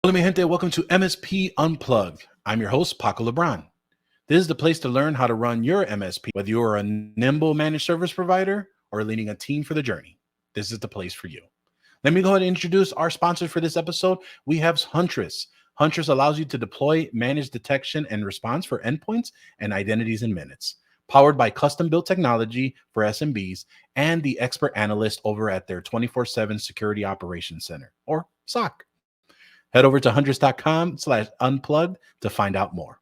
Hola mi gente, welcome to MSP Unplugged. I'm your host, Paco LeBron. This is the place to learn how to run your MSP, whether you're a nimble managed service provider or leading a team for the journey. This is the place for you. Let me go ahead and introduce our sponsor for this episode. We have Huntress. Huntress allows you to deploy, manage detection, and response for endpoints and identities in minutes. Powered by custom-built technology for SMBs and the expert analyst over at their 24/7 Security Operations Center, or SOC. Head over to huntress.com/unplugged to find out more.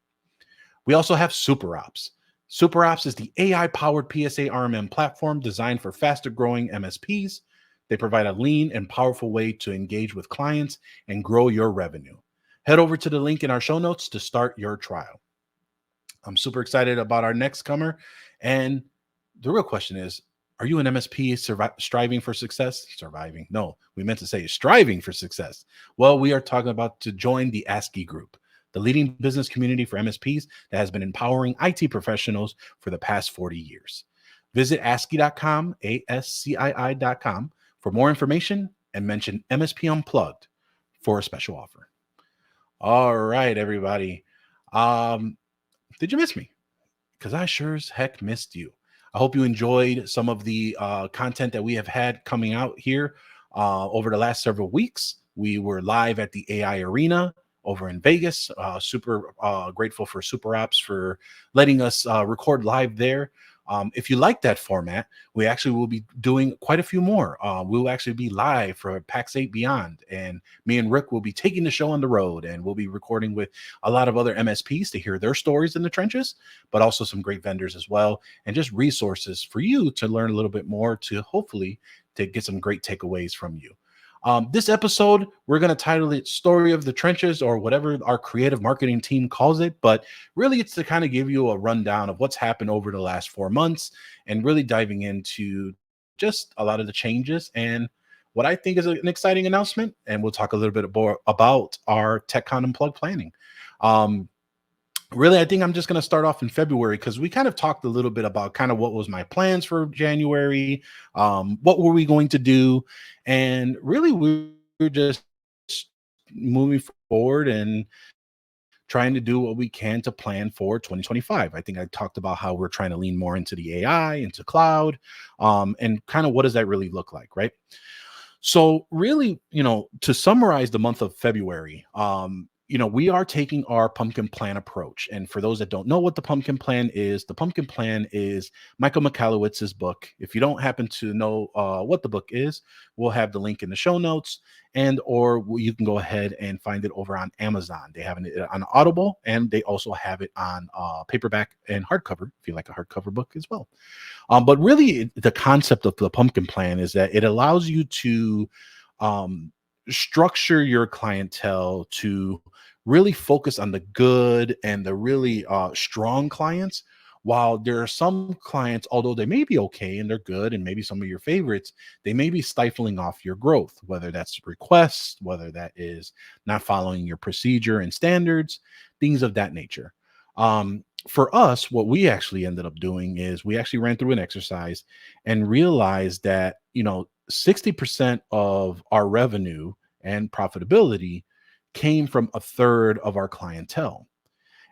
We also have SuperOps. SuperOps is the AI-powered PSA RMM platform designed for faster-growing MSPs. They provide a lean and powerful way to engage with clients and grow your revenue. Head over to the link in our show notes to start your trial. I'm super excited about our next comer. And the real question is, are you an MSP striving for success? Surviving? No, we meant to say striving for success. Well, we are talking about to join the ASCII group, the leading business community for MSPs that has been empowering IT professionals for the past 40 years. Visit ASCII.com, ASCII.com, for more information and mention MSP Unplugged for a special offer. All right, everybody. Did you miss me? Because I sure as heck missed you. I hope you enjoyed some of the content that we have had coming out here over the last several weeks. We were live at the AI Arena over in Vegas. Super grateful for SuperOps for letting us record live there. If you like that format, we actually will be doing quite a few more. We'll actually be live for PAX 8 Beyond, and me and Rick will be taking the show on the road, and we'll be recording with a lot of other MSPs to hear their stories in the trenches, but also some great vendors as well, and just resources for you to learn a little bit more to hopefully to get some great takeaways from you. This episode, we're going to title it Story of the Trenches, or whatever our creative marketing team calls it. But really, it's to kind of give you a rundown of what's happened over the last 4 months and really diving into just a lot of the changes and what I think is an exciting announcement. And we'll talk a little bit more about our TechCon Unplugged planning. Really, I think I'm just going to start off in February because we kind of talked a little bit about kind of what was my plans for January, what were we going to do, and really we were just moving forward and trying to do what we can to plan for 2025. I think I talked about how we're trying to lean more into the AI, into cloud, and kind of what does that really look like, right? So really, to summarize the month of February, we are taking our pumpkin plan approach. And for those that don't know what the pumpkin plan is Michael Michalowicz's book. If you don't happen to know what the book is, we'll have the link in the show notes, or you can go ahead and find it over on Amazon. They have it on Audible, and they also have it on paperback and hardcover, if you like a hardcover book as well. But really, the concept of the pumpkin plan is that it allows you to structure your clientele to really focus on the good and the really strong clients. While there are some clients, although they may be okay and they're good and maybe some of your favorites, they may be stifling off your growth, whether that's requests, whether that is not following your procedure and standards, things of that nature. For us, what we actually ended up doing is we actually ran through an exercise and realized that, 60% of our revenue and profitability came from a third of our clientele.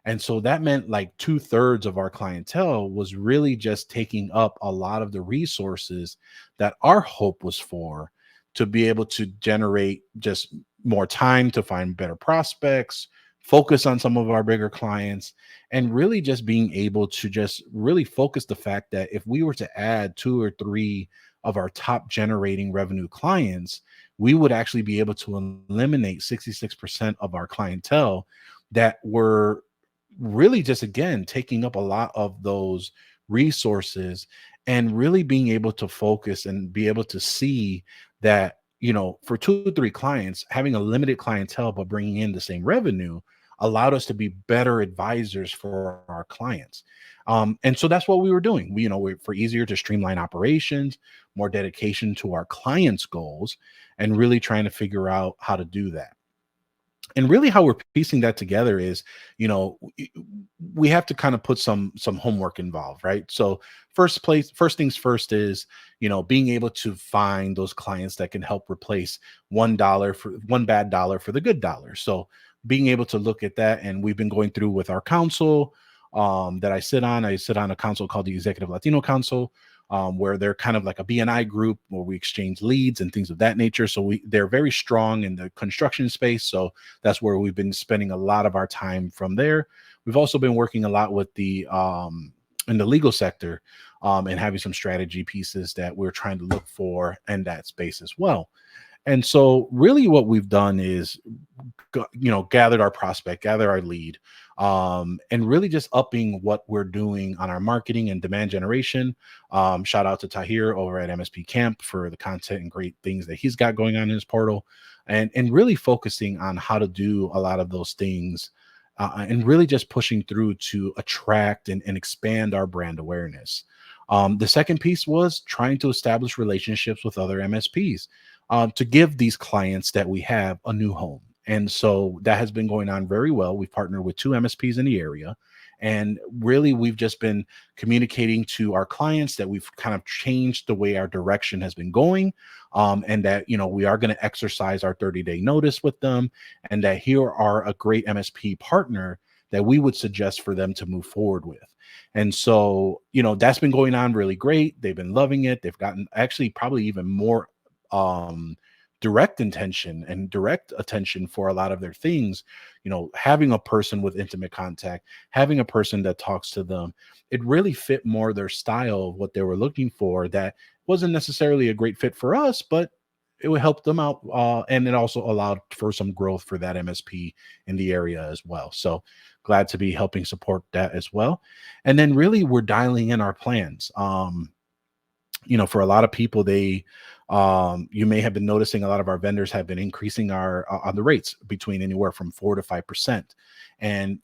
And so that meant like 2/3 of our clientele was really just taking up a lot of the resources that our hope was for, to be able to generate just more time to find better prospects, focus on some of our bigger clients, and really just being able to just really focus the fact that if we were to add 2 or 3 of our top generating revenue clients, we would actually be able to eliminate 66% of our clientele that were really just, again, taking up a lot of those resources, and really being able to focus and be able to see that, for 2 or 3 clients, having a limited clientele but bringing in the same revenue allowed us to be better advisors for our clients. And so that's what we were doing. For easier to streamline operations, more dedication to our clients' goals, and really trying to figure out how to do that. And really how we're piecing that together is, we have to kind of put some homework involved, right? So first things first is, being able to find those clients that can help replace $1 for one bad dollar for the good dollar. So being able to look at that, and we've been going through with our council that I sit on a council called the Executive Latino Council, where they're kind of like a BNI group where we exchange leads and things of that nature. So they're very strong in the construction space. So that's where we've been spending a lot of our time from there. We've also been working a lot with the in the legal sector, and having some strategy pieces that we're trying to look for in that space as well. And so really what we've done is, gathered our prospect, gather our lead, and really just upping what we're doing on our marketing and demand generation. Shout out to Tahir over at MSP Camp for the content and great things that he's got going on in his portal, and really focusing on how to do a lot of those things, and really just pushing through to attract and expand our brand awareness. The second piece was trying to establish relationships with other MSPs, to give these clients that we have a new home. And so that has been going on very well. We've partnered with two MSPs in the area. And really, we've just been communicating to our clients that we've kind of changed the way our direction has been going, and that, we are going to exercise our 30-day notice with them, and that here are a great MSP partner that we would suggest for them to move forward with. And so, that's been going on really great. They've been loving it. They've gotten actually probably even more um direct intention and direct attention for a lot of their things. Having a person with intimate contact, having a person that talks to them, it really fit more their style of what they were looking for. That wasn't necessarily a great fit for us, but it would help them out, and it also allowed for some growth for that MSP in the area as well. So glad to be helping support that as well. And then really we're dialing in our plans. For a lot of people, you may have been noticing a lot of our vendors have been increasing our on the rates between anywhere from 4 to 5%. And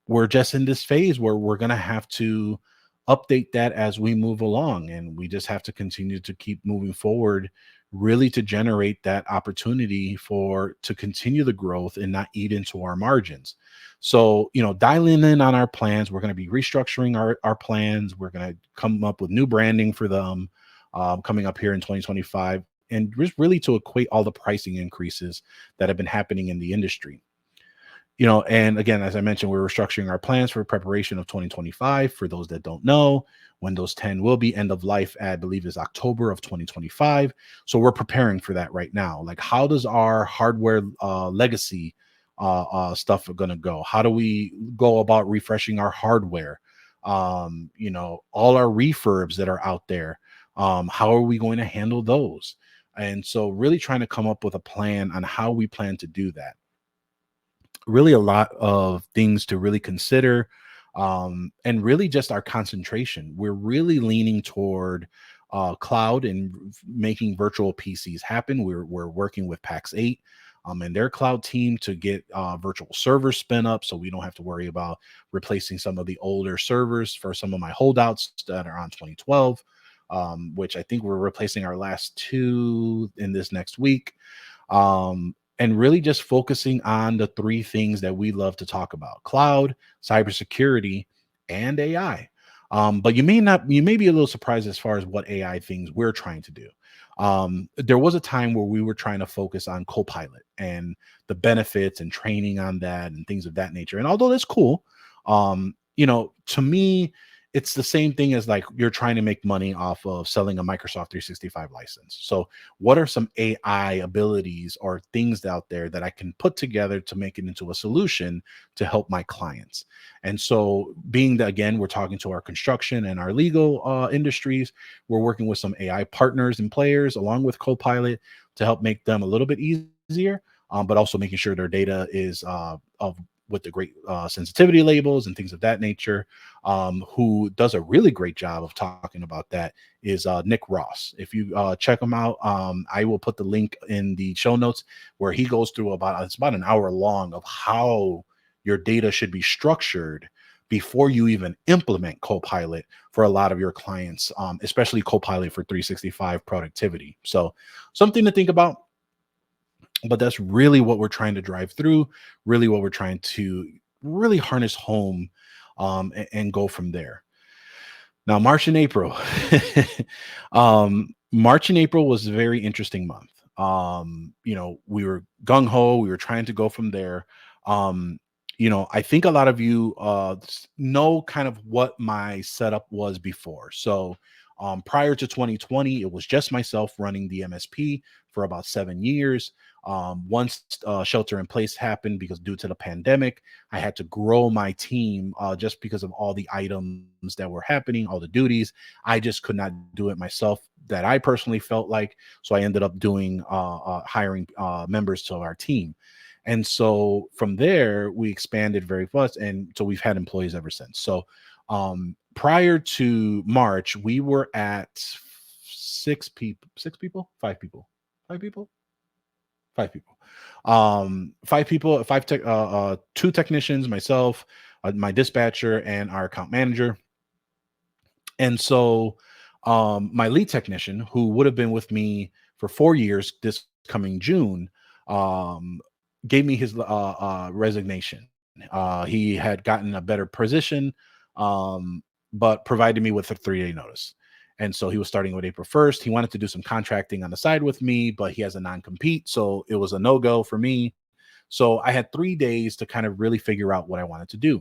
we're just in this phase where we're going to have to update that as we move along, and we just have to continue to keep moving forward, really to generate that opportunity for to continue the growth and not eat into our margins. So, dialing in on our plans, we're going to be restructuring our plans. We're going to come up with new branding for them, coming up here in 2025, and just really to equate all the pricing increases that have been happening in the industry. And again, as I mentioned, we're restructuring our plans for preparation of 2025. For those that don't know, Windows 10 will be end of life, I believe is October of 2025. So we're preparing for that right now. Like, how does our hardware legacy stuff going to go? How do we go about refreshing our hardware? All our refurbs that are out there. How are we going to handle those? And so really trying to come up with a plan on how we plan to do that. Really a lot of things to really consider, and really just our concentration. We're really leaning toward cloud and making virtual PCs happen. We're working with PAX 8 and their cloud team to get virtual servers spin up, so we don't have to worry about replacing some of the older servers for some of my holdouts that are on 2012, which I think we're replacing our last two in this next week. And really just focusing on the three things that we love to talk about: cloud, cybersecurity, and AI. But you may be a little surprised as far as what AI things we're trying to do. There was a time where we were trying to focus on Copilot and the benefits and training on that and things of that nature. And although that's cool, to me, it's the same thing as like you're trying to make money off of selling a Microsoft 365 license. So what are some AI abilities or things out there that I can put together to make it into a solution to help my clients? And so being that, again, we're talking to our construction and our legal industries, we're working with some AI partners and players along with Copilot to help make them a little bit easier, but also making sure their data is of with the great sensitivity labels and things of that nature. Who does a really great job of talking about that is Nick Ross. If you check him out, I will put the link in the show notes, where he goes through it's about an hour long of how your data should be structured before you even implement Copilot for a lot of your clients, especially Copilot for 365 productivity. So something to think about. But that's really what we're trying to drive through, really what we're trying to really harness home, and go from there. Now, March and April. March and April was a very interesting month. We were gung ho. We were trying to go from there. Um, I think a lot of you know kind of what my setup was before. So, prior to 2020, it was just myself running the MSP for about 7 years. Once shelter in place happened because due to the pandemic, I had to grow my team just because of all the items that were happening, all the duties. I just could not do it myself that I personally felt like. So I ended up doing hiring members to our team. And so from there, we expanded very fast. And so we've had employees ever since. So prior to March, we were at six people, five people, five people. Five people, two technicians, myself, my dispatcher, and our account manager. And so, my lead technician, who would have been with me for 4 years this coming June, um, gave me his resignation. He had gotten a better position, um, but provided me with a 3-day notice. And so he was starting with April 1st. He wanted to do some contracting on the side with me, but he has a non compete. So it was a no go for me. So I had 3 days to kind of really figure out what I wanted to do.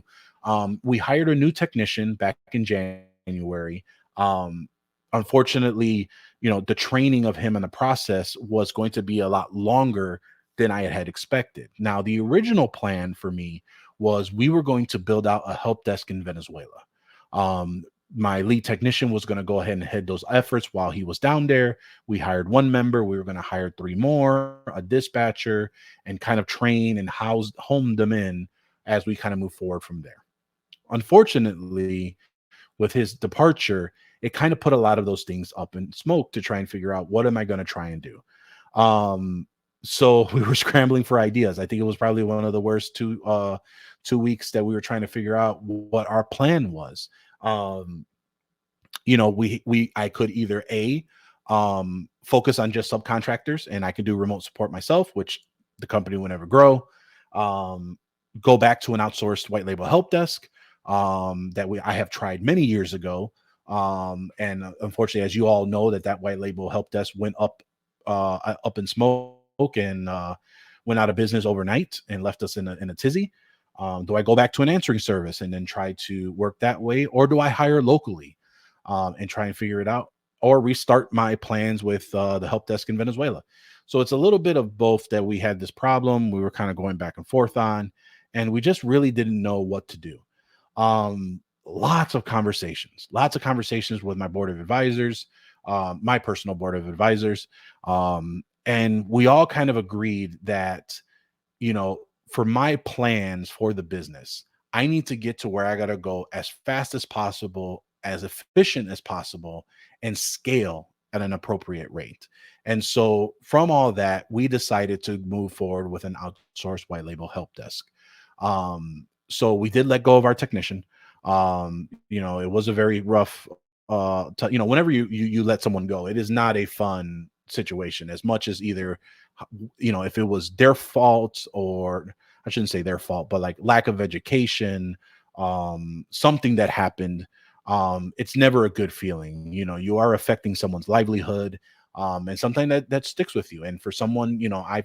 We hired a new technician back in January. Um, Unfortunately, the training of him and the process was going to be a lot longer than I had expected. Now, the original plan for me was we were going to build out a help desk in Venezuela. Um, my lead technician was going to go ahead and head those efforts while he was down there. We hired one member. We were going to hire three more, a dispatcher, and kind of train and home them in as we kind of move forward from there. Unfortunately, with his departure, it kind of put a lot of those things up in smoke to try and figure out what am I going to try and do. So we were scrambling for ideas. I think it was probably one of the worst 2 weeks that we were trying to figure out what our plan was. Um, we I could either focus on just subcontractors and I could do remote support myself, which the company would never grow. Um, go back to an outsourced white label help desk that I have tried many years ago. And unfortunately, as you all know, that white label help desk went up in smoke and went out of business overnight and left us in a tizzy. Do I go back to an answering service and then try to work that way, or do I hire locally and try and figure it out, or restart my plans with the help desk in Venezuela? So it's a little bit of both that we had this problem. We were kind of going back and forth on, and we just really didn't know what to do. Lots of conversations with my board of advisors, my personal board of advisors. And we all kind of agreed that, for my plans for the business, I need to get to where I got to go as fast as possible, as efficient as possible, and scale at an appropriate rate. And so from all that, we decided to move forward with an outsourced white label help desk. So we did let go of our technician. It was a very rough whenever you let someone go, it is not a fun situation as much as either if it was their fault, or I shouldn't say their fault, but like lack of education, something that happened. It's never a good feeling. You are affecting someone's livelihood, and something that sticks with you. And for someone,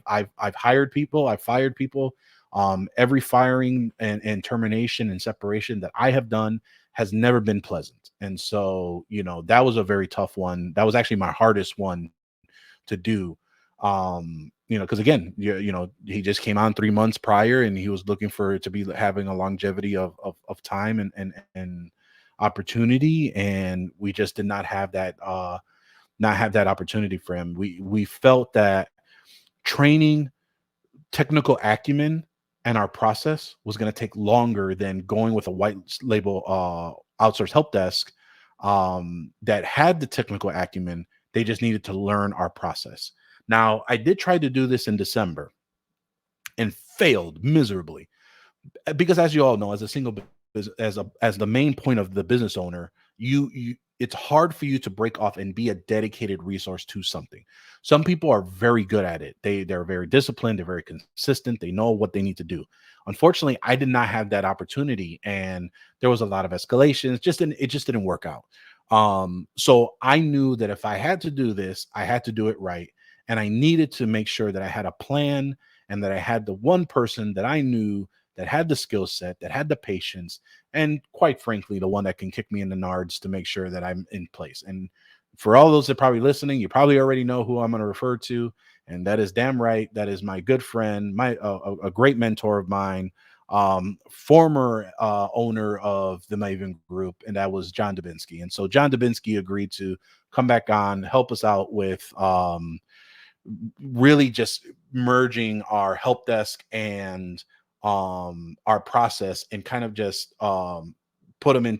I've hired people, I've fired people. Every firing and termination and separation that I have done has never been pleasant. And so, that was a very tough one. That was actually my hardest one to do. Because again, he just came on 3 months prior and he was looking for it to be having a longevity of time and opportunity. And we just did not have that opportunity for him. We felt that training, technical acumen, and our process was going to take longer than going with a white label outsourced help desk that had the technical acumen. They just needed to learn our process. Now, I did try to do this in December and failed miserably because, as you all know, as a single as the main point of the business owner, it's hard for you to break off and be a dedicated resource to something. Some people are very good at it. They're very disciplined, they're very consistent, they know what they need to do. Unfortunately, I did not have that opportunity, and there was a lot of escalations. It just didn't work out. So I knew that if I had to do this, I had to do it right. And I needed to make sure that I had a plan and that I had the one person that I knew that had the skill set, that had the patience, and quite frankly, the one that can kick me in the nards to make sure that I'm in place. And for all those that are probably listening, you probably already know who I'm going to refer to, and that is damn right. That is my good friend, my a great mentor of mine, former owner of the Maven Group, and that was John Dubinsky. And so John Dubinsky agreed to come back on, help us out with really just merging our help desk and our process, and kind of just put them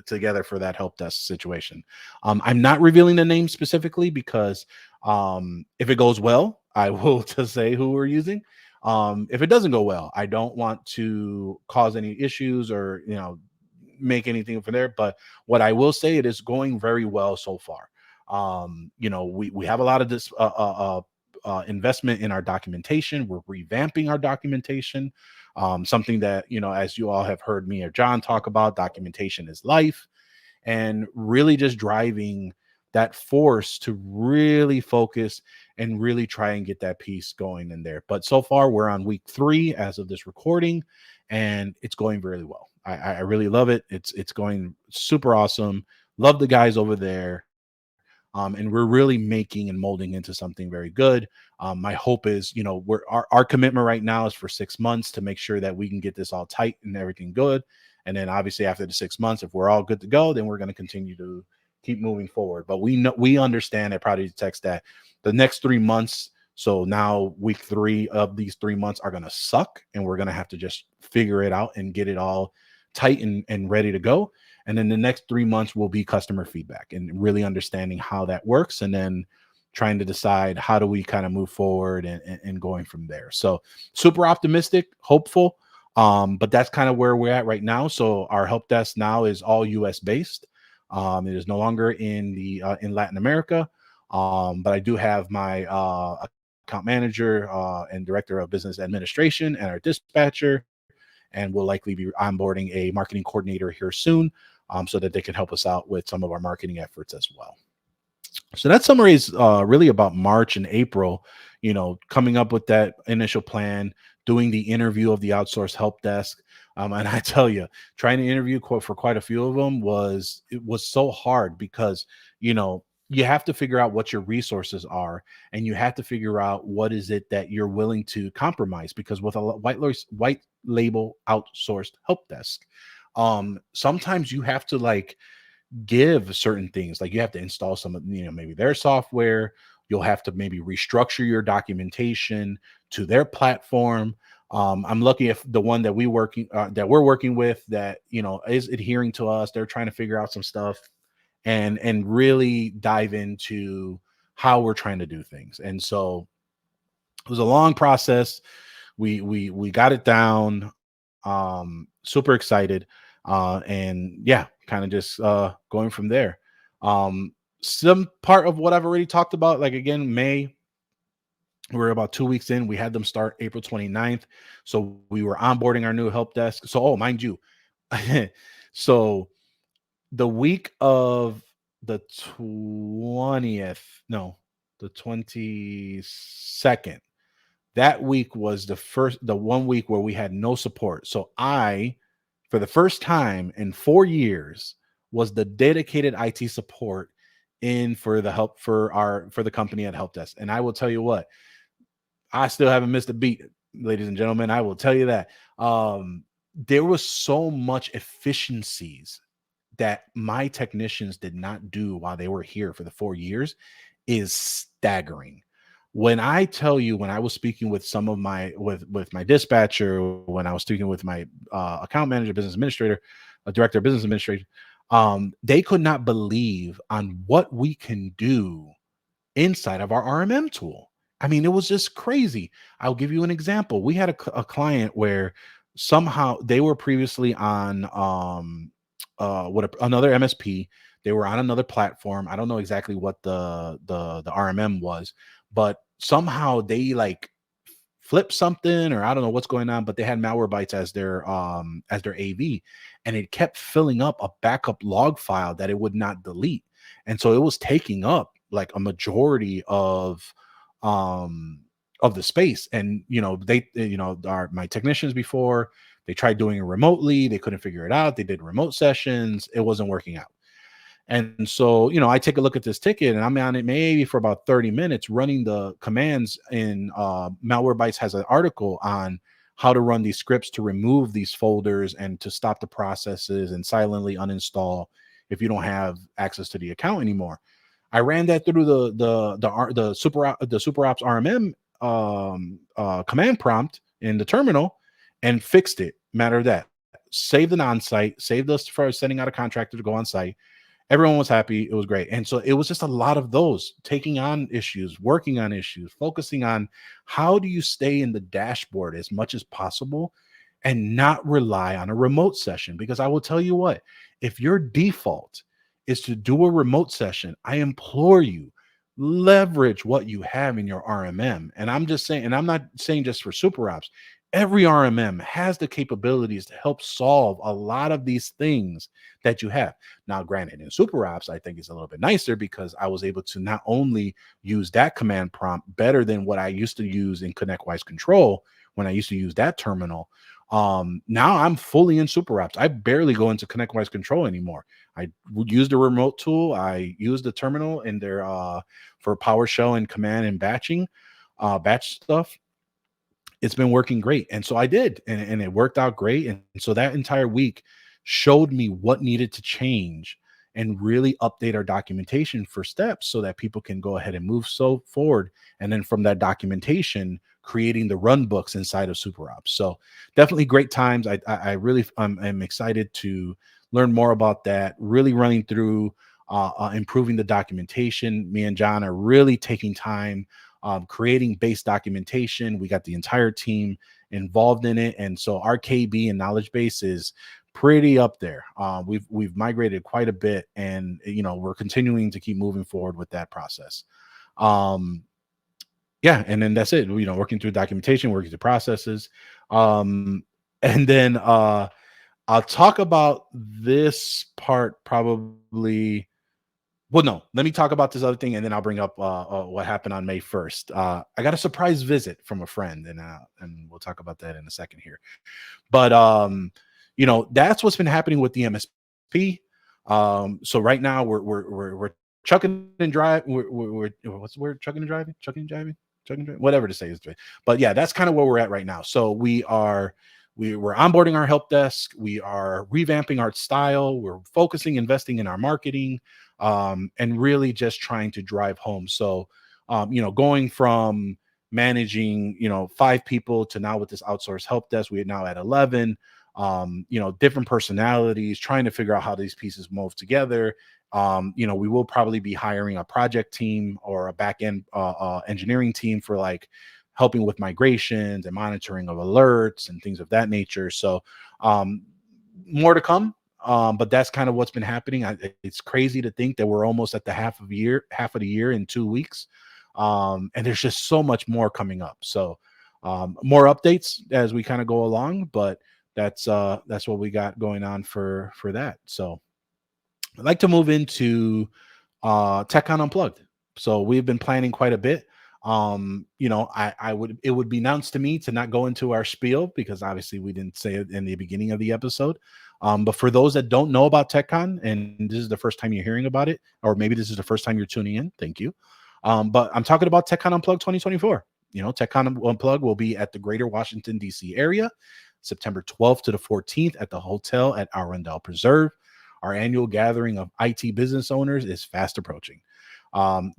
together for that help desk situation. I'm not revealing the name specifically because if it goes well, I will just say who we're using. If it doesn't go well, I don't want to cause any issues or make anything from there. But what I will say, it is going very well so far. We have a lot of this investment in our documentation. We're revamping our documentation. Something that, as you all have heard me or John talk about, documentation is life, and really just driving that force to really focus and really try and get that piece going in there. But so far, we're on week 3 as of this recording, and it's going really well. I really love it. It's going super awesome. Love the guys over there. And we're really making and molding into something very good. My hope is, our commitment right now is for 6 months to make sure that we can get this all tight and everything good. And then obviously after the 6 months, if we're all good to go, then we're going to continue to keep moving forward. But we understand at ProdigyTeks that the next 3 months, so now week 3 of these 3 months, are going to suck, and we're going to have to just figure it out and get it all tight and ready to go. And then the next 3 months will be customer feedback and really understanding how that works, and then trying to decide how do we kind of move forward and going from there. So super optimistic, hopeful. But that's kind of where we're at right now. So our help desk now is all US based. It is no longer in Latin America. But I do have my account manager and director of business administration and our dispatcher, and we'll likely be onboarding a marketing coordinator here soon, so that they can help us out with some of our marketing efforts as well. So that summary is really about March and April, coming up with that initial plan, doing the interview of the outsourced help desk. And I tell you, trying to interview for quite a few of them was so hard because, you have to figure out what your resources are, and you have to figure out what is it that you're willing to compromise, because with a white label outsourced help desk, sometimes you have to give certain things, like you have to install some of maybe their software. You'll have to maybe restructure your documentation to their platform. I'm lucky if the one that we're working with that is adhering to us. They're trying to figure out some stuff and really dive into how we're trying to do things. And so it was a long process. We got it down. Super excited. And yeah, kind of just going from there. Some part of what I've already talked about, like again, May, we're about 2 weeks in. We had them start April 29th. So we were onboarding our new help desk. So, mind you, so the week of the 20th, no, the 22nd, that week was the 1 week where we had no support. So I, for the first time in 4 years, was the dedicated IT support in for the help for the company at help desk. And I will tell you what, I still haven't missed a beat, ladies and gentlemen. I will tell you that. There was so much efficiencies that my technicians did not do while they were here for the 4 years is staggering. When I tell you, when I was speaking with some of my with my dispatcher, when I was speaking with my account manager, business administrator, director of business administration, they could not believe on what we can do inside of our RMM tool. I mean, it was just crazy. I'll give you an example. We had a client where somehow they were previously on another MSP. They were on another platform. I don't know exactly what the RMM was, but somehow they like flipped something, or I don't know what's going on, but they had Malwarebytes as their AV, and it kept filling up a backup log file that it would not delete. And so it was taking up like a majority of the space. And my technicians before, they tried doing it remotely, they couldn't figure it out. They did remote sessions, it wasn't working out. And so, I take a look at this ticket and I'm on it maybe for about 30 minutes running the commands. In Malwarebytes has an article on how to run these scripts to remove these folders and to stop the processes and silently uninstall if you don't have access to the account anymore. I ran that through the super ops RMM command prompt in the terminal and fixed it. Matter of that, saved an on-site, saved us for sending out a contractor to go on site. Everyone was happy. It was great. And so it was just a lot of those, taking on issues, working on issues, focusing on how do you stay in the dashboard as much as possible and not rely on a remote session. Because I will tell you what, if your default is to do a remote session, I implore you, leverage what you have in your RMM. And I'm just saying, and I'm not saying just for super ops, every RMM has the capabilities to help solve a lot of these things that you have. Now, granted, in super ops, I think it's a little bit nicer because I was able to not only use that command prompt better than what I used to use in ConnectWise Control when I used to use that terminal. Now I'm fully in super ops. I barely go into ConnectWise Control anymore. I use the remote tool. I use the terminal in there for PowerShell and command and batch stuff. It's been working great. And so I did, and it worked out great. And so that entire week showed me what needed to change and really update our documentation for steps so that people can go ahead and move so forward. And then from that documentation, creating the run books inside of super ops. So definitely great times. I really am excited to learn more about that, really running through improving the documentation. Me and John are really taking time creating base documentation. We got the entire team involved in it. And so our KB and knowledge base is pretty up there. We've migrated quite a bit, and we're continuing to keep moving forward with that process. Yeah, and then that's it. Working through documentation, working through processes. And then I'll talk about this part probably. Well, no, let me talk about this other thing, and then I'll bring up what happened on May 1st. I got a surprise visit from a friend, and we'll talk about that in a second here. But that's what's been happening with the MSP. So right now we're chucking and driving. We're what's the word? Chucking and driving, whatever to say is. But yeah, that's kind of where we're at right now. So we're onboarding our help desk. We are revamping our style. We're focusing, investing in our marketing, and really just trying to drive home. So, going from managing, 5 people to now with this outsourced help desk, we're now at 11, different personalities, trying to figure out how these pieces move together. We will probably be hiring a project team or a back-end engineering team for like helping with migrations and monitoring of alerts and things of that nature. So more to come. But that's kind of what's been happening. It's crazy to think that we're almost at the half of the year in 2 weeks. And there's just so much more coming up. So more updates as we kind of go along, but that's what we got going on for that. So I'd like to move into TechCon Unplugged. So we've been planning quite a bit. It would be announced to me to not go into our spiel because obviously we didn't say it in the beginning of the episode. But for those that don't know about TechCon, and this is the first time you're hearing about it, or maybe this is the first time you're tuning in, thank you. But I'm talking about TechCon Unplugged 2024. TechCon Unplugged will be at the Greater Washington, D.C. area, September 12th to the 14th at the hotel at Arundel Preserve. Our annual gathering of IT business owners is fast approaching.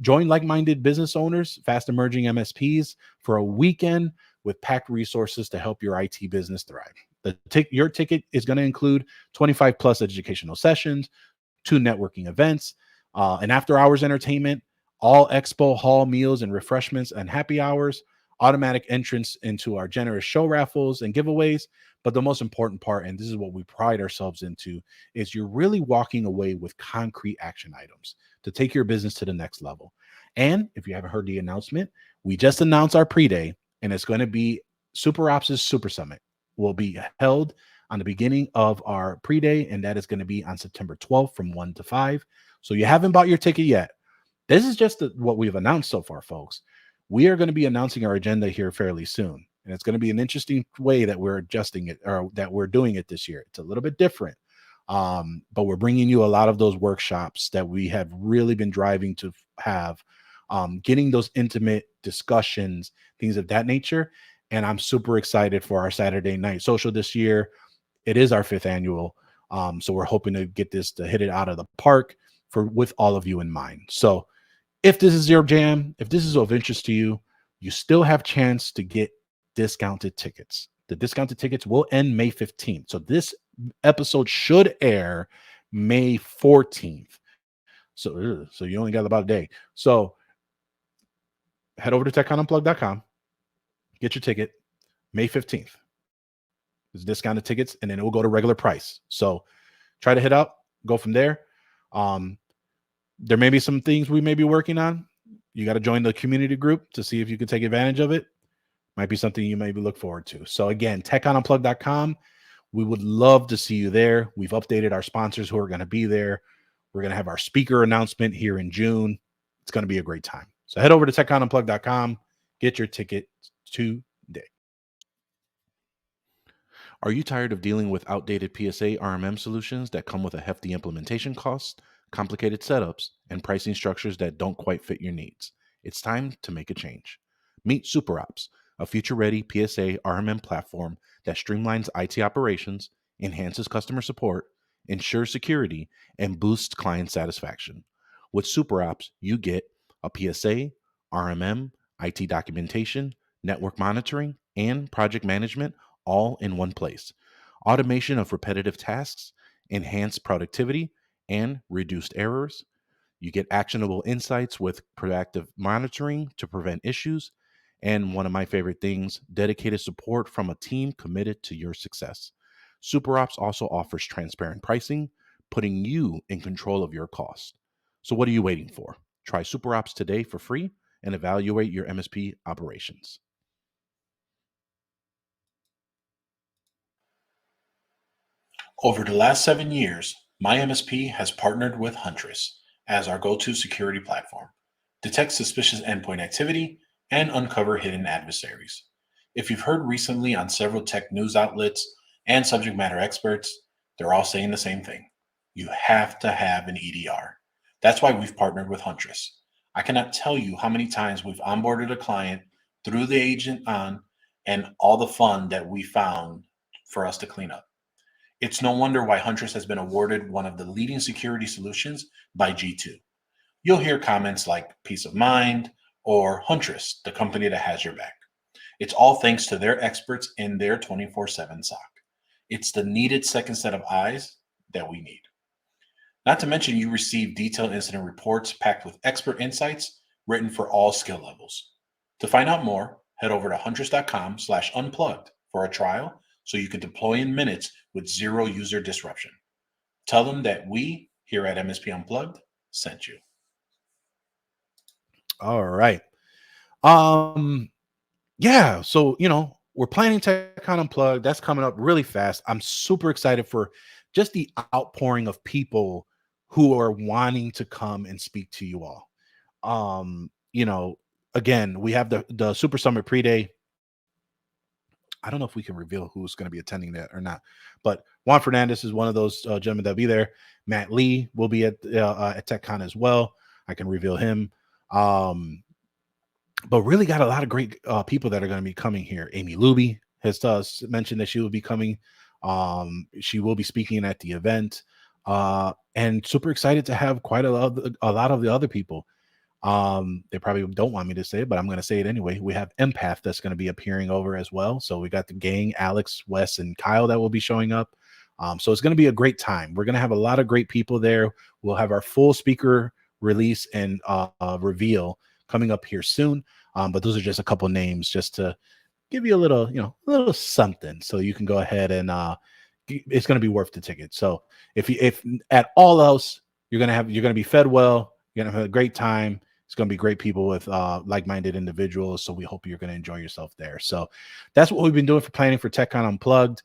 Join like-minded business owners, fast emerging MSPs for a weekend with packed resources to help your IT business thrive. Your ticket is going to include 25 plus educational sessions, 2 networking events, an after-hours entertainment, all expo hall meals and refreshments and happy hours, automatic entrance into our generous show raffles and giveaways. But the most important part, and this is what we pride ourselves into, is you're really walking away with concrete action items to take your business to the next level. And if you haven't heard the announcement, we just announced our pre-day, and it's going to be Super Ops' Super Summit will be held on the beginning of our pre-day, and that is going to be on September 12th from 1 to 5. So you haven't bought your ticket yet. This is just what we've announced so far, folks. We are going to be announcing our agenda here fairly soon. And it's going to be an interesting way that we're adjusting it, or that we're doing it this year. It's a little bit different. But we're bringing you a lot of those workshops that we have really been driving to have, getting those intimate discussions, things of that nature. And I'm super excited for our Saturday night social this year. It is our 5th annual. So we're hoping to get this to hit it out of the park with all of you in mind. So if this is your jam, if this is of interest to you, you still have chance to get discounted tickets. The discounted tickets will end May 15th. So this episode should air May 14th. So you only got about a day. So head over to TechConUnplugged.com, get your ticket May 15th. There's discounted tickets, and then it will go to regular price. So try to hit up, go from there. There may be some things we may be working on. You got to join the community group to see if you can take advantage of it. Might be something you maybe look forward to. So again, TechConUnplugged.com. We would love to see you there. We've updated our sponsors who are going to be there. We're going to have our speaker announcement here in June. It's going to be a great time. So head over to TechConUnplugged.com. Get your ticket today. Are you tired of dealing with outdated PSA RMM solutions that come with a hefty implementation cost, complicated setups, and pricing structures that don't quite fit your needs? It's time to make a change. Meet SuperOps, a future-ready PSA RMM platform that streamlines IT operations, enhances customer support, ensures security, and boosts client satisfaction. With SuperOps, you get a PSA, RMM, IT documentation, network monitoring, and project management all in one place. Automation of repetitive tasks, enhanced productivity, and reduced errors. You get actionable insights with proactive monitoring to prevent issues. And one of my favorite things, dedicated support from a team committed to your success. SuperOps also offers transparent pricing, putting you in control of your costs. So what are you waiting for? Try SuperOps today for free and evaluate your MSP operations. Over the last 7 years, my MSP has partnered with Huntress as our go-to security platform, detect suspicious endpoint activity, and uncover hidden adversaries. If you've heard recently on several tech news outlets and subject matter experts, they're all saying the same thing. You have to have an EDR. That's why we've partnered with Huntress. I cannot tell you how many times we've onboarded a client through the agent on and all the fun that we found for us to clean up. It's no wonder why Huntress has been awarded one of the leading security solutions by G2. You'll hear comments like peace of mind or Huntress, the company that has your back. It's all thanks to their experts in their 24/7 SOC. It's the needed second set of eyes that we need. Not to mention, you receive detailed incident reports packed with expert insights written for all skill levels. To find out more, head over to huntress.com/unplugged for a trial so you can deploy in minutes with zero user disruption. Tell them that we here at MSP Unplugged sent you. All right. Yeah, so we're planning TechCon Unplugged. That's coming up really fast. I'm super excited for just the outpouring of people who are wanting to come and speak to you all. Again, we have the Super Summit pre-day. I don't know if we can reveal who's going to be attending that or not, but Juan Fernandez is one of those gentlemen that'll be there. Matt Lee will be at TechCon as well. I can reveal him. But really got a lot of great people that are going to be coming here. Amy Luby has mentioned that she will be coming. She will be speaking at the event, and super excited to have quite a lot of the other people. They probably don't want me to say it, but I'm going to say it anyway. We have Empath that's going to be appearing over as well. So we got the gang, Alex, Wes, and Kyle that will be showing up. So it's going to be a great time. We're going to have a lot of great people there. We'll have our full speaker release and reveal coming up here soon. But those are just a couple names just to give you a little, a little something, so you can go ahead and it's going to be worth the ticket. So if at all else, you're gonna be fed well, you're gonna have a great time. It's gonna be great people with like-minded individuals. So we hope you're gonna enjoy yourself there. So that's what we've been doing for planning for TechCon Unplugged.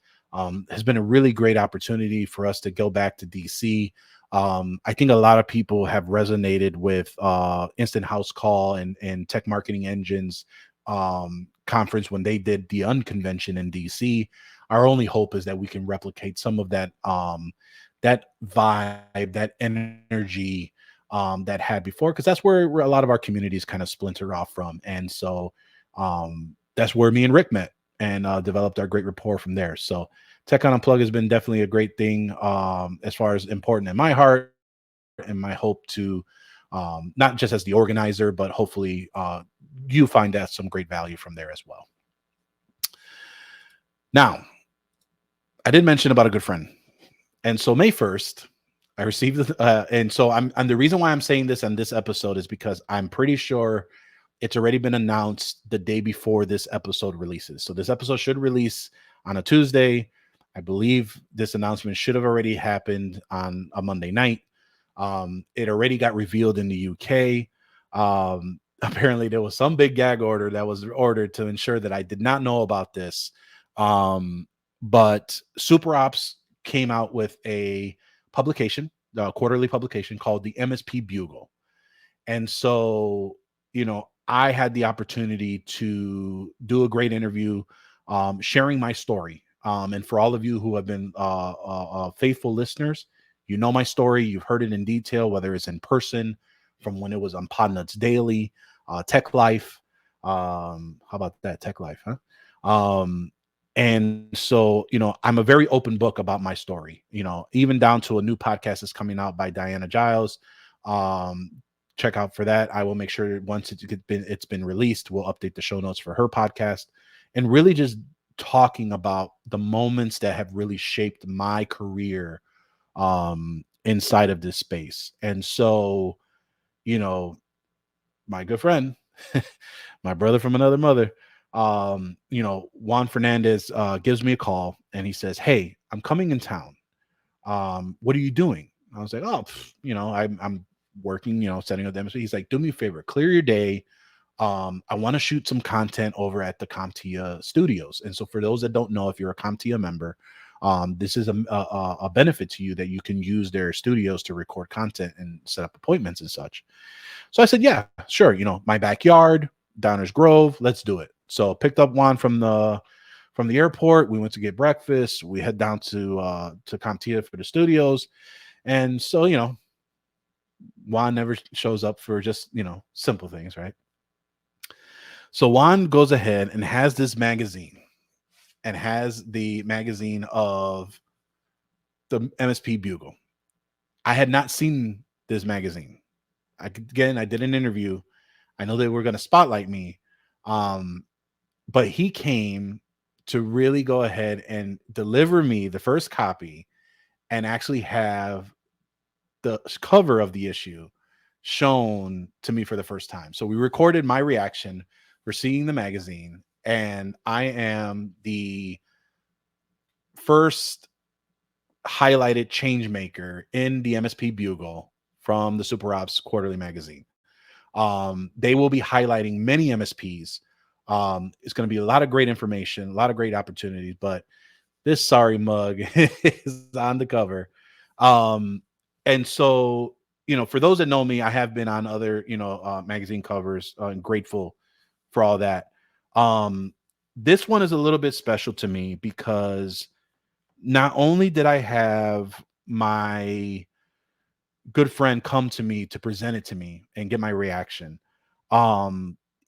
Has been a really great opportunity for us to go back to DC. I think a lot of people have resonated with Instant House Call and Tech Marketing Engines conference when they did the Unconvention in DC. Our only hope is that we can replicate some of that that vibe, that energy that had before, because that's where a lot of our communities kind of splintered off from. And so that's where me and Rick met and developed our great rapport from there. So TechCon Unplugged has been definitely a great thing as far as important in my heart, and my hope to not just as the organizer, but hopefully you find that some great value from there as well. Now, I did mention about a good friend. And so May 1st, I received and so and the reason why I'm saying this on this episode is because I'm pretty sure it's already been announced the day before this episode releases. So this episode should release on a Tuesday. I believe this announcement should have already happened on a Monday night. It already got revealed in the UK. Apparently there was some big gag order that was ordered to ensure that I did not know about this. But Super Ops came out with a publication, a quarterly publication called the MSP Bugle. And so, I had the opportunity to do a great interview, sharing my story. And for all of you who have been faithful listeners, you know my story. You've heard it in detail, whether it's in person, from when it was on Podnuts Daily, Tech Life. How about that? Tech Life, huh? And so, I'm a very open book about my story, even down to a new podcast that's coming out by Diana Giles. Check out for that. I will make sure once it's been released, we'll update the show notes for her podcast, and really just talking about the moments that have really shaped my career inside of this space. And so, my good friend, my brother from another mother, Juan Fernandez gives me a call and he says, "Hey, I'm coming in town. What are you doing?" I was like, "Oh, I'm working, setting up the MSP." He's like, "Do me a favor, clear your day. I want to shoot some content over at the CompTIA studios." And so for those that don't know, if you're a CompTIA member, this is a benefit to you that you can use their studios to record content and set up appointments and such. So I said, "Yeah, sure. My backyard, Downers Grove, let's do it." So picked up Juan from the airport. We went to get breakfast. We head down to CompTIA for the studios. And so, Juan never shows up for just, simple things, right? So Juan goes ahead and has this magazine, and has the magazine of the MSP Bugle. I had not seen this magazine. I did an interview. I know they were going to spotlight me. But he came to really go ahead and deliver me the first copy and actually have the cover of the issue shown to me for the first time. So we recorded my reaction for seeing the magazine, and I am the first highlighted change maker in the MSP Bugle from the Super Ops quarterly magazine. They will be highlighting many MSPs. It's going to be a lot of great information, a lot of great opportunities, but this sorry mug is on the cover. And so, for those that know me, I have been on other, magazine covers, and grateful for all that. This one is a little bit special to me because not only did I have my good friend come to me to present it to me and get my reaction,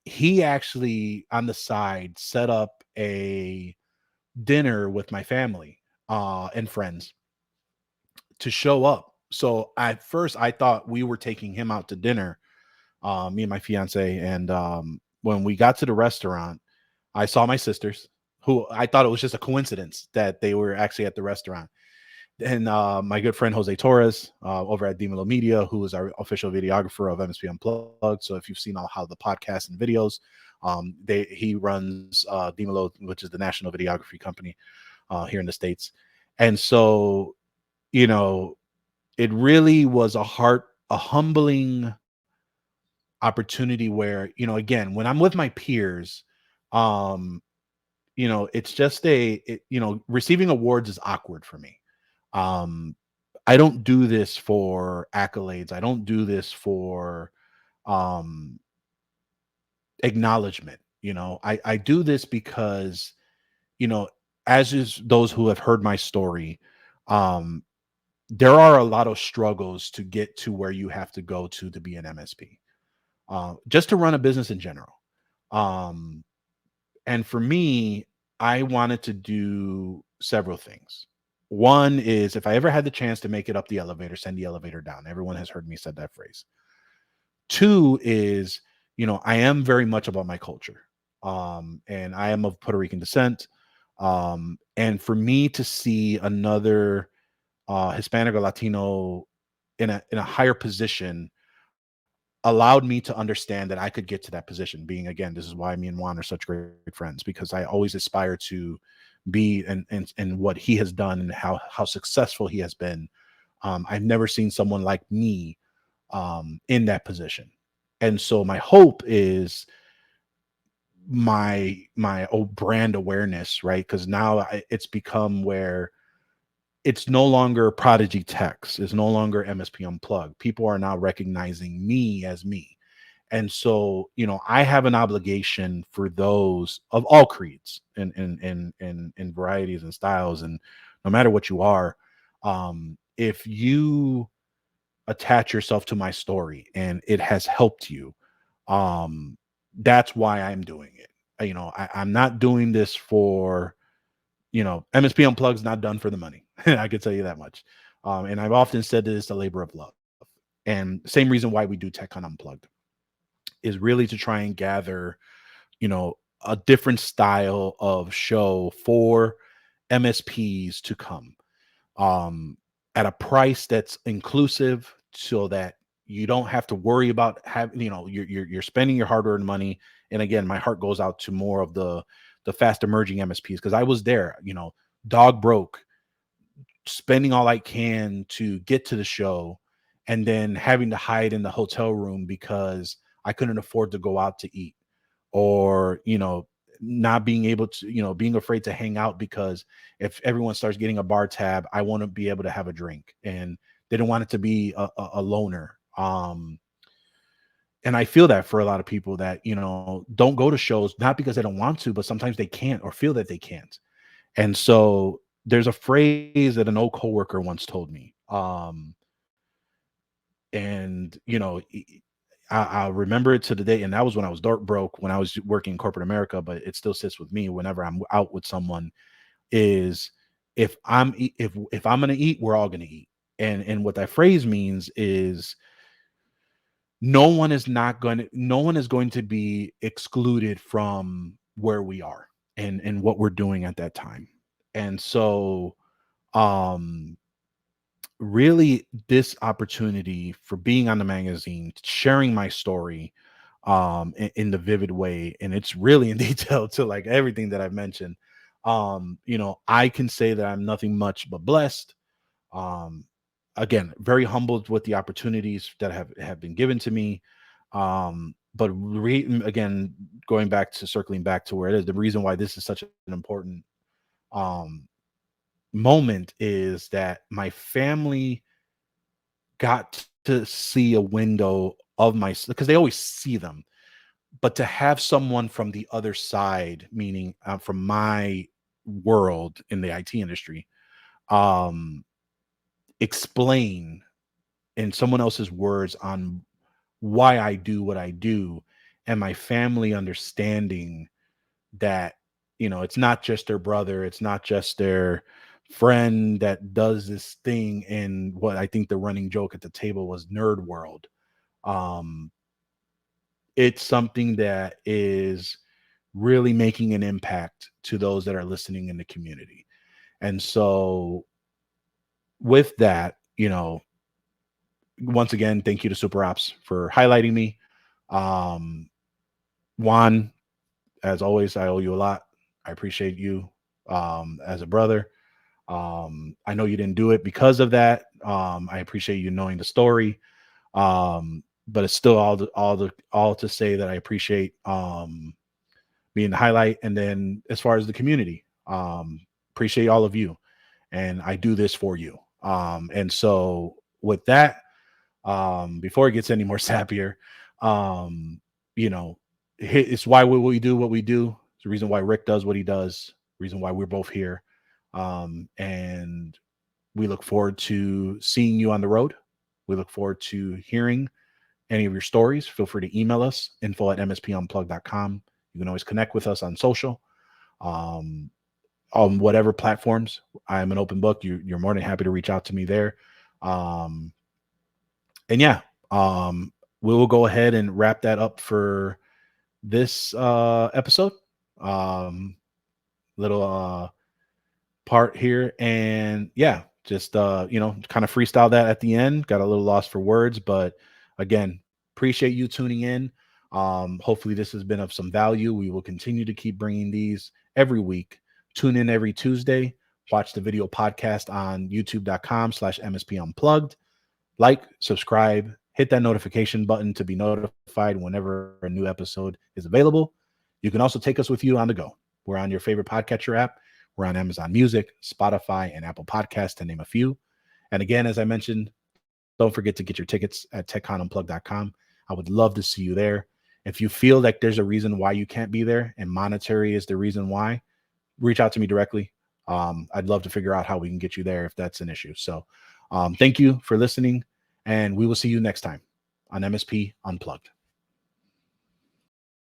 he actually on the side set up a dinner with my family and friends to show up. So at first I thought we were taking him out to dinner, me and my fiance. And when we got to the restaurant, I saw my sisters, who I thought it was just a coincidence that they were actually at the restaurant. And my good friend Jose Torres over at Dimelo Media, who is our official videographer of MSP Unplugged. So if you've seen how the podcasts and videos He runs Dimelo, which is the national videography company here in the States. And so, you know, it really was a humbling opportunity where, you know, again, when I'm with my peers, um, you know, it's just you know, receiving awards is awkward for me. Um, I don't do this for accolades. I don't do this for um acknowledgement. You know, I do this because, you know, as is those who have heard my story, um, there are a lot of struggles to get to where you have to go to be an MSP, just to run a business in general. Um, and for me, I wanted to do several things. One is if I ever had the chance to make it up the elevator, send the elevator down. Everyone has heard me said that phrase. Two is, you know, I am very much about my culture. And I am of Puerto Rican descent. And for me to see another Hispanic or Latino in a higher position allowed me to understand that I could get to that position. Being again, this is why me and Juan are such great friends, because I always aspire to be and what he has done and how successful he has been. I've never seen someone like me in that position. And so my hope is my brand awareness, right? Because now it's become where it's no longer ProdigyTeks, it's no longer MSP Unplugged. People are now recognizing me as me. And so, you know, I have an obligation for those of all creeds and varieties and styles, and no matter what you are, if you attach yourself to my story and it has helped you, um, that's why I'm doing it. You know, I'm not doing this for, you know, MSP Unplugged's not done for the money. I can tell you that much. And I've often said that it's a labor of love. And same reason why we do TechCon Unplugged is really to try and gather, you know, a different style of show for MSPs to come, um, at a price that's inclusive, so that you don't have to worry about having, you know, you're spending your hard-earned money. And again, my heart goes out to more of the fast emerging MSPs, because I was there, you know, dog broke, spending all I can to get to the show, and then having to hide in the hotel room because I couldn't afford to go out to eat, or, you know, not being able to, you know, being afraid to hang out because if everyone starts getting a bar tab, I want to be able to have a drink, and they don't want it to be a loner. And I feel that for a lot of people that, you know, don't go to shows, not because they don't want to, but sometimes they can't or feel that they can't. And so there's a phrase that an old coworker once told me. And you know, I remember it to the day, and that was when I was dark broke, when I was working in corporate America, but it still sits with me whenever I'm out with someone, is if I'm gonna eat, we're all gonna eat. And what that phrase means is no one is going to be excluded from where we are and what we're doing at that time. And so um really, this opportunity for being on the magazine, sharing my story in the vivid way, and it's really in detail to like everything that I've mentioned. You know, I can say that I'm nothing much but blessed. um Again, very humbled with the opportunities that have been given to me. But again, going back to circling back to where it is, the reason why this is such an important um moment is that my family got to see a window of my, because they always see them, but to have someone from the other side, meaning from my world in the IT industry, um, explain in someone else's words on why I do what I do, and my family understanding that, you know, it's not just their brother, it's not just their friend that does this thing in what I think the running joke at the table was nerd world. um it's something that is really making an impact to those that are listening in the community. And so with that, you know, once again, thank you to Super Ops for highlighting me. um Juan, as always, I owe you a lot. I appreciate you as a brother. I know you didn't do it because of that. I appreciate you knowing the story. But it's still all to say that I appreciate being the highlight. And then as far as the community, appreciate all of you. And I do this for you. And so with that, before it gets any more sappier, you know, it's why we do what we do. It's the reason why Rick does what he does, reason why we're both here. And we look forward to seeing you on the road. We look forward to hearing any of your stories. Feel free to email us, info@mspunplugged.com. You can always connect with us on social, on whatever platforms. I am an open book. You're more than happy to reach out to me there. And yeah, we will go ahead and wrap that up for this episode. Little part here, and yeah, just kind of freestyle that at the end. Got a little lost for words, but again, appreciate you tuning in. Hopefully this has been of some value. We will continue to keep bringing these every week. Tune in every Tuesday. Watch the video podcast on youtube.com/MSP Unplugged. Like, subscribe, hit that notification button to be notified whenever a new episode is available. You can also take us with you on the go. We're on your favorite podcatcher app. We're on Amazon Music, Spotify, and Apple Podcasts, to name a few. And again, as I mentioned, don't forget to get your tickets at TechConUnplugged.com. I would love to see you there. If you feel like there's a reason why you can't be there and monetary is the reason why, reach out to me directly. I'd love to figure out how we can get you there if that's an issue. So thank you for listening, and we will see you next time on MSP Unplugged.